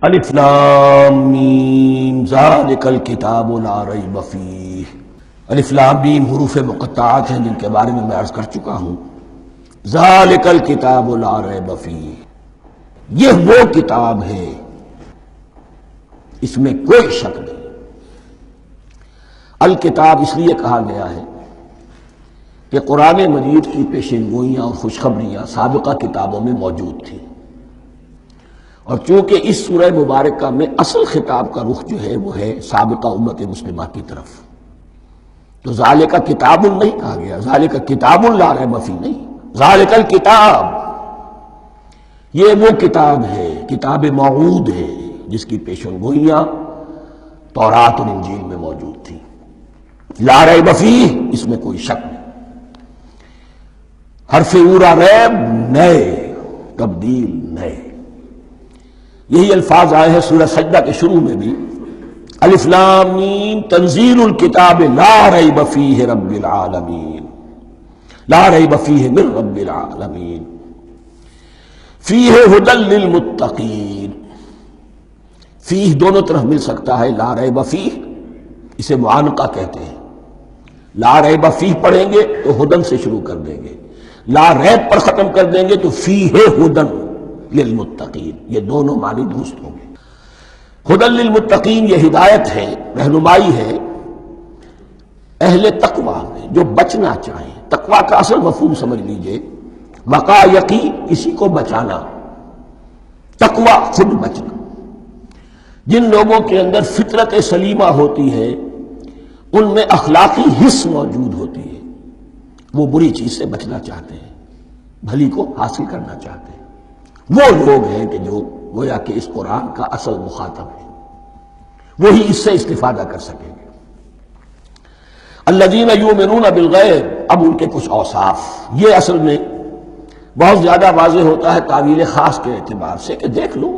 الف لام میم ذالک الکتاب لا ریب فیہ۔ الف لام میم حروف مقطعات ہیں جن کے بارے میں عرض کر چکا ہوں۔ ذالک الکتاب لا ریب فیہ، یہ وہ کتاب ہے اس میں کوئی شک نہیں۔ الکتاب اس لیے کہا گیا ہے کہ قرآن مجید کی پیشین گوئیاں اور خوشخبریاں سابقہ کتابوں میں موجود تھیں، اور چونکہ اس سورہ مبارکہ میں اصل خطاب کا رخ جو ہے وہ ہے سابقہ امت مسلمہ کی طرف، تو ذالک کتاب نہیں کہا گیا، ذالک کتاب لا ریب فیہ نہیں، ذالک الکتاب یہ وہ کتاب ہے، کتاب موعود ہے جس کی پیشن گوئیاں تورات اور انجیل میں موجود تھیں۔ لا ریب فیہ اس میں کوئی شک نہیں، حرف اورا ریب نئے، تبدیل نئے، یہی الفاظ آئے ہیں سورہ سجدہ کے شروع میں بھی، الف لام میم تنزیل الکتاب لا ریب فیہ رب العالمین، لا ریب فیہ من رب العالمین، فیہ ھدی للمتقین۔ فیہ دونوں طرف مل سکتا ہے، لا ریب فیہ اسے معانقہ کہتے ہیں، لا ریب فیہ پڑھیں گے تو ھدی سے شروع کر دیں گے، لا ریب پر ختم کر دیں گے تو فیہ ھدی للمتقین، یہ دونوں معنی درست ہوں گے۔ ھدی للمتقین یہ ہدایت ہے، رہنمائی ہے اہل تقویٰ میں جو بچنا چاہیں۔ تقویٰ کا اصل مفہوم سمجھ لیجئے، وقا یقی کسی کو بچانا، تقویٰ خود بچنا۔ جن لوگوں کے اندر فطرت سلیمہ ہوتی ہے ان میں اخلاقی حس موجود ہوتی ہے، وہ بری چیز سے بچنا چاہتے ہیں، بھلی کو حاصل کرنا چاہتے ہیں، وہ لوگ ہیں کہ جو گویا کہ اس قرآن کا اصل مخاطب ہے، وہی اس سے استفادہ کر سکیں گے۔ الذین یؤمنون بالغیب، اب ان کے کچھ اوصاف، یہ اصل میں بہت زیادہ واضح ہوتا ہے تعویل خاص کے اعتبار سے کہ دیکھ لو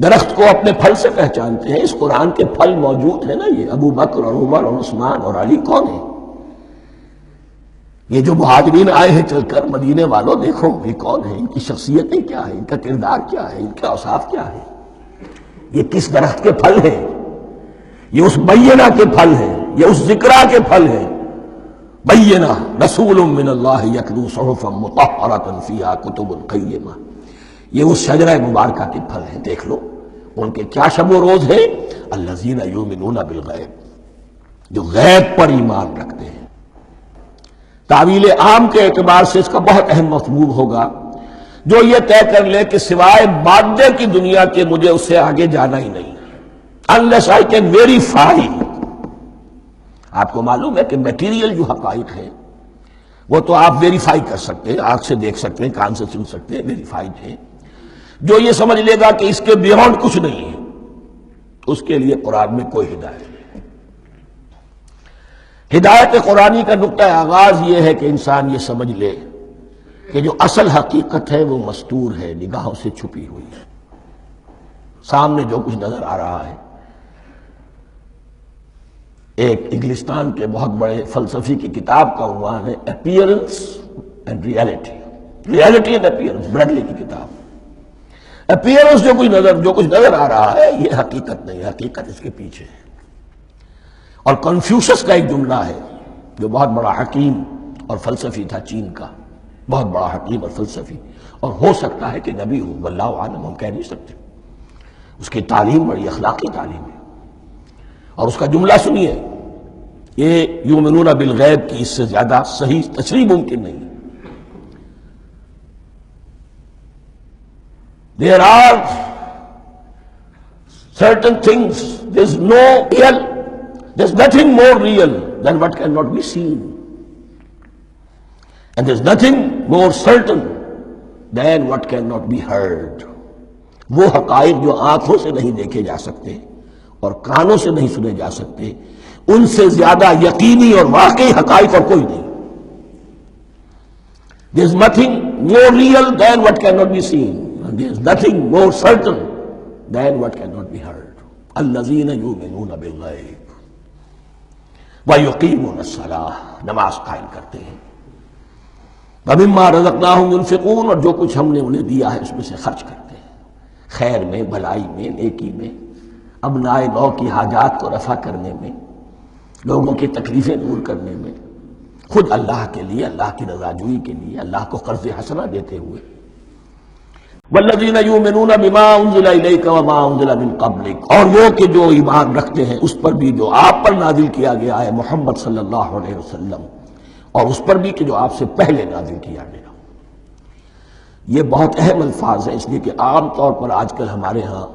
درخت کو اپنے پھل سے پہچانتے ہیں، اس قرآن کے پھل موجود ہیں نا، یہ ابو بکر اور عمر اور عثمان اور علی کون ہیں؟ یہ جو مہاجرین آئے ہیں چل کر، مدینے والوں دیکھو یہ کون ہیں، ان کی شخصیتیں کیا ہیں، ان کا کردار کیا ہے، ان کے اوصاف کیا ہے، یہ کس درخت کے پھل ہیں، یہ اس بینہ کے پھل ہیں، یہ اس ذکرہ کے پھل ہیں۔ بینہ رسول من اللہ یتلو صحفا مطہرۃ فیہا کتب قیمہ، یہ اس شجرہ مبارکہ کے پھل ہیں، دیکھ لو ان کے کیا شب و روز ہیں، الذین یؤمنون بالغیب، جو غیب پر ایمان رکھتے ہیں۔ تعویل عام کے اعتبار سے اس کا بہت اہم مفہوم ہوگا، جو یہ طے کر لے کہ سوائے مادے کی دنیا کے مجھے اس سے آگے جانا ہی نہیں، unless I can verify۔ آپ کو معلوم ہے کہ میٹیریل جو حقائق ہیں وہ تو آپ ویریفائی کر سکتے ہیں، آنکھ سے دیکھ سکتے ہیں، کان سے سن سکتے ہیں، ویریفائڈ ہے۔ جو یہ سمجھ لے گا کہ اس کے بیونڈ کچھ نہیں ہے، اس کے لیے قرآن میں کوئی ہدایت نہیں۔ ہدایت قرآنی کا نقطہ آغاز یہ ہے کہ انسان یہ سمجھ لے کہ جو اصل حقیقت ہے وہ مستور ہے، نگاہوں سے چھپی ہوئی ہے، سامنے جو کچھ نظر آ رہا ہے۔ ایک انگلستان کے بہت بڑے فلسفی کی کتاب کا عنوان ہے appearance and reality, reality and appearance, Bradley کی کتاب۔ اپیئرنس جو کچھ نظر آ رہا ہے یہ حقیقت نہیں، حقیقت اس کے پیچھے ہے۔ اور کنفیوشس کا ایک جملہ ہے جو بہت بڑا حکیم اور فلسفی تھا، چین کا بہت بڑا حکیم اور فلسفی، اور ہو سکتا ہے کہ نبی ہو، واللہ عالم، ہم کہہ نہیں سکتے۔ اس کی تعلیم بڑی اخلاقی تعلیم ہے، اور اس کا جملہ سنیے، یہ یؤمنون بالغیب کی اس سے زیادہ صحیح تشریح ممکن نہیں ہے۔ There are certain things, there's nothing more real than what cannot be seen, and there's nothing more certain than what cannot be heard۔ وہ حقائق جو آنکھوں سے نہیں دیکھے جا سکتے اور کانوں سے نہیں سنے جا سکتے، ان سے زیادہ یقینی اور واقعی حقائق اور کوئی نہیں۔ There's nothing more real than what cannot be seen, and there's nothing more certain than what cannot be heard۔ الذین یؤمنون بالغیب وَيُقِيمُونَ الصَّلَاةَ، نماز قائم کرتے ہیں، وَمِمَّا رَزَقْنَاهُمْ يُنْفِقُونَ، اور جو کچھ ہم نے انہیں دیا ہے اس میں سے خرچ کرتے ہیں۔ خیر میں، بھلائی میں، نیکی میں، ابنائے نو کی حاجات کو رفع کرنے میں، لوگوں کی تکلیفیں دور کرنے میں، خود اللہ کے لیے، اللہ کی رضا جوئی کے لیے، اللہ کو قرض حسنہ دیتے ہوئے۔ والذین یؤمنون بما انزل الیک وما انزل من قبلک، اور وہ کہ جو ایمان رکھتے ہیں اس پر بھی جو آپ پر نازل کیا گیا ہے محمد صلی اللہ علیہ وسلم، اور اس پر بھی کہ جو آپ سے پہلے نازل کیا گیا۔ یہ بہت اہم الفاظ ہیں، اس لیے کہ عام طور پر آج کل ہمارے ہاں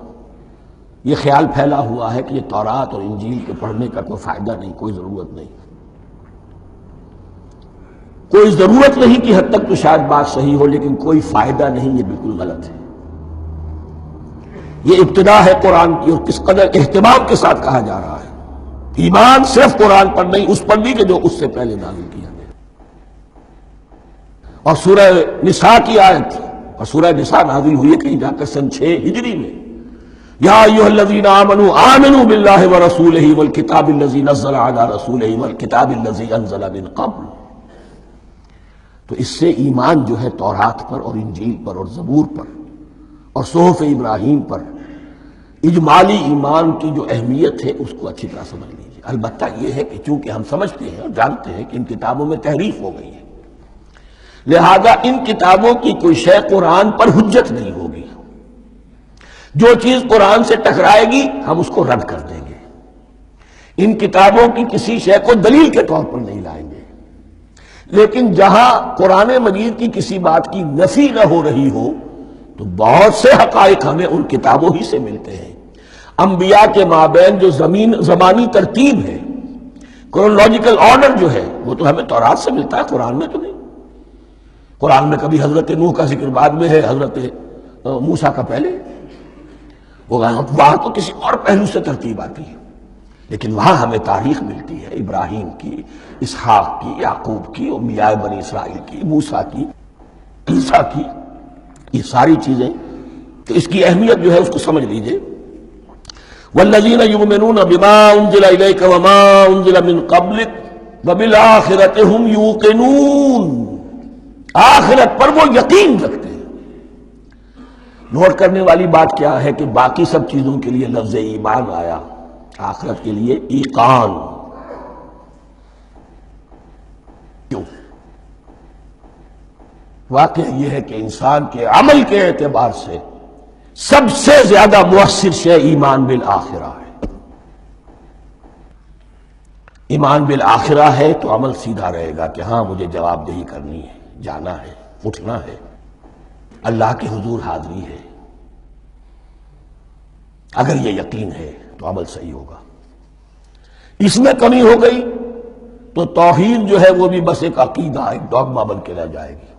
یہ خیال پھیلا ہوا ہے کہ یہ تورات اور انجیل کے پڑھنے کا کوئی فائدہ نہیں، کوئی ضرورت نہیں۔ کوئی ضرورت نہیں کی حد تک تو شاید بات صحیح ہو، لیکن کوئی فائدہ نہیں، یہ بالکل غلط ہے۔ یہ ابتدا ہے قرآن کی، اور کس قدر اہتمام کے ساتھ کہا جا رہا ہے۔ ایمان صرف قرآن پر نہیں، اس پر بھی کہ جو اس سے پہلے نازل کیا گیا۔ اور سورہ نساء کی آیت، اور سورہ نساء نازل ہوئی ہے کہیں جا کر سن 6 ہجری میں، یا ایھا الذین آمنوا آمنوا باللہ ورسولہ والکتاب الذی نزل علی رسولہ والکتاب الذی انزل من قبل۔ تو اس سے ایمان جو ہے تورات پر اور انجیل پر اور زبور پر اور صحف ابراہیم پر، اجمالی ایمان کی جو اہمیت ہے اس کو اچھی طرح سمجھ لیجیے۔ البتہ یہ ہے کہ چونکہ ہم سمجھتے ہیں اور جانتے ہیں کہ ان کتابوں میں تحریف ہو گئی ہے، لہذا ان کتابوں کی کوئی شے قرآن پر حجت نہیں ہوگی۔ جو چیز قرآن سے ٹکرائے گی ہم اس کو رد کر دیں گے، ان کتابوں کی کسی شے کو دلیل کے طور پر نہیں لائیں گے۔ لیکن جہاں قرآن مجید کی کسی بات کی نفی نہ ہو رہی ہو تو بہت سے حقائق ہمیں ان کتابوں ہی سے ملتے ہیں۔ انبیاء کے مابین جو زمانی ترتیب ہے، کرونالوجیکل آرڈر جو ہے، وہ تو ہمیں تورات سے ملتا ہے، قرآن میں تو نہیں۔ قرآن میں کبھی حضرت نوح کا ذکر بعد میں ہے، حضرت موسیٰ کا پہلے، وہاں تو کسی اور پہلو سے ترتیب آتی ہے، لیکن وہاں ہمیں تاریخ ملتی ہے ابراہیم کی، اسحاق کی، یعقوب کی، انبیاء بنی اسرائیل کی، موسیٰ کی، عیسیٰ کی، یہ ساری چیزیں۔ تو اس کی اہمیت جو ہے اس کو سمجھ لیجئے۔ والذین یؤمنون بما انزل الیک وما انزل من قبلک وبالآخرۃ ھم یوقنون، آخرت پر وہ یقین رکھتے ہیں۔ نوٹ کرنے والی بات کیا ہے کہ باقی سب چیزوں کے لیے لفظ ایمان آیا، آخرت کے لیے ایقان کیوں؟ واقعہ یہ ہے کہ انسان کے عمل کے اعتبار سے سب سے زیادہ مؤثر شے ایمان بالآخرہ ہے۔ ایمان بالآخرہ ہے تو عمل سیدھا رہے گا کہ ہاں مجھے جواب دہی کرنی ہے، جانا ہے، اٹھنا ہے، اللہ کے حضور حاضری ہے۔ اگر یہ یقین ہے تو عمل صحیح ہوگا۔ اس میں کمی ہو گئی تو توحید جو ہے وہ بھی بس ایک عقیدہ، ایک ڈوگما بن کے رہ جائے گی۔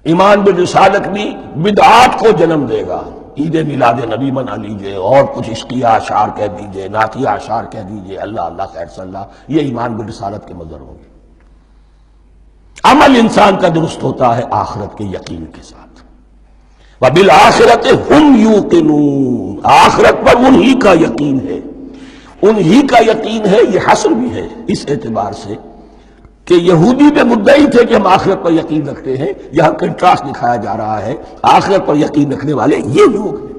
ایمان بالرسالت بھی بدعات کو جنم دے گا۔ عید میلاد نبی منا لیجئے، اور کچھ عشقیہ اشعار کہہ دیجئے، نعتیہ اشعار کہہ دیجئے، اللہ اللہ خیر صلی اللہ، یہ ایمان بالرسالت کے مظہر ہوں گے۔ عمل انسان کا درست ہوتا ہے آخرت کے یقین کے ساتھ۔ وَبِالْآخِرَةِ هُمْ يُوقِنُونَ، آخرت پر انہی کا یقین ہے، انہی کا یقین ہے۔ یہ حصر بھی ہے اس اعتبار سے کہ یہودی میں مدعی تھے کہ ہم آخرت پر یقین رکھتے ہیں، یہاں کنٹراسٹ دکھایا جا رہا ہے، آخرت پر یقین رکھنے والے یہ لوگ ہیں۔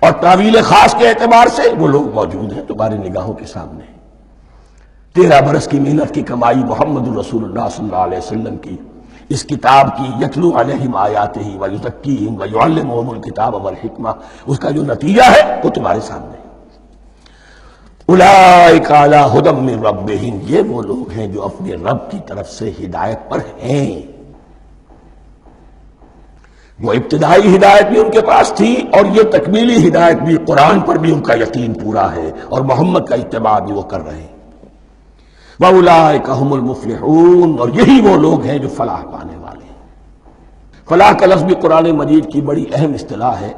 اور تعویل خاص کے اعتبار سے وہ لوگ موجود ہیں تمہاری نگاہوں کے سامنے۔ 13 برس کی محنت کی کمائی محمد الرسول اللہ صلی اللہ علیہ وسلم کی، اس کتاب کی، یتلو علیہم آیاتہ ویزکیہم ویعلمہم الکتاب والحکمہ، اس کا جو نتیجہ ہے وہ تمہارے سامنے۔ اولئک علی ھدی من ربہم، یہ وہ لوگ ہیں جو اپنے رب کی طرف سے ہدایت پر ہیں۔ وہ ابتدائی ہدایت بھی ان کے پاس تھی، اور یہ تکمیلی ہدایت بھی، قرآن پر بھی ان کا یقین پورا ہے، اور محمد کا اتباع بھی وہ کر رہے ہیں۔ وَأُولَٰئِكَ هُمُ الْمُفْلِحُونَ، اور یہی وہ لوگ ہیں جو فلاح پانے والے ہیں۔ فلاح کا لفظ بھی قرآن مجید کی بڑی اہم اصطلاح ہے،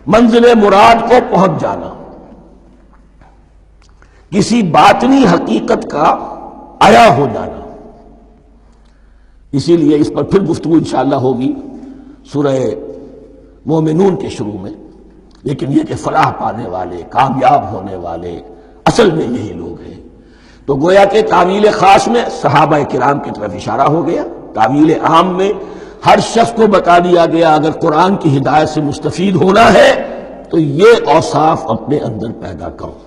منزل مراد کو پہنچ جانا، کسی باطنی حقیقت کا عیا ہو جانا۔ اسی لیے اس پر پھر گفتگو انشاءاللہ ہوگی سورہ مومنون کے شروع میں، لیکن یہ کہ فلاح پانے والے، کامیاب ہونے والے اصل میں یہی لوگ ہیں۔ تو گویا کہ تعویل خاص میں صحابہ کرام کی طرف اشارہ ہو گیا، تعویل عام میں ہر شخص کو بتا دیا گیا اگر قرآن کی ہدایت سے مستفید ہونا ہے تو یہ اوصاف اپنے اندر پیدا کرو۔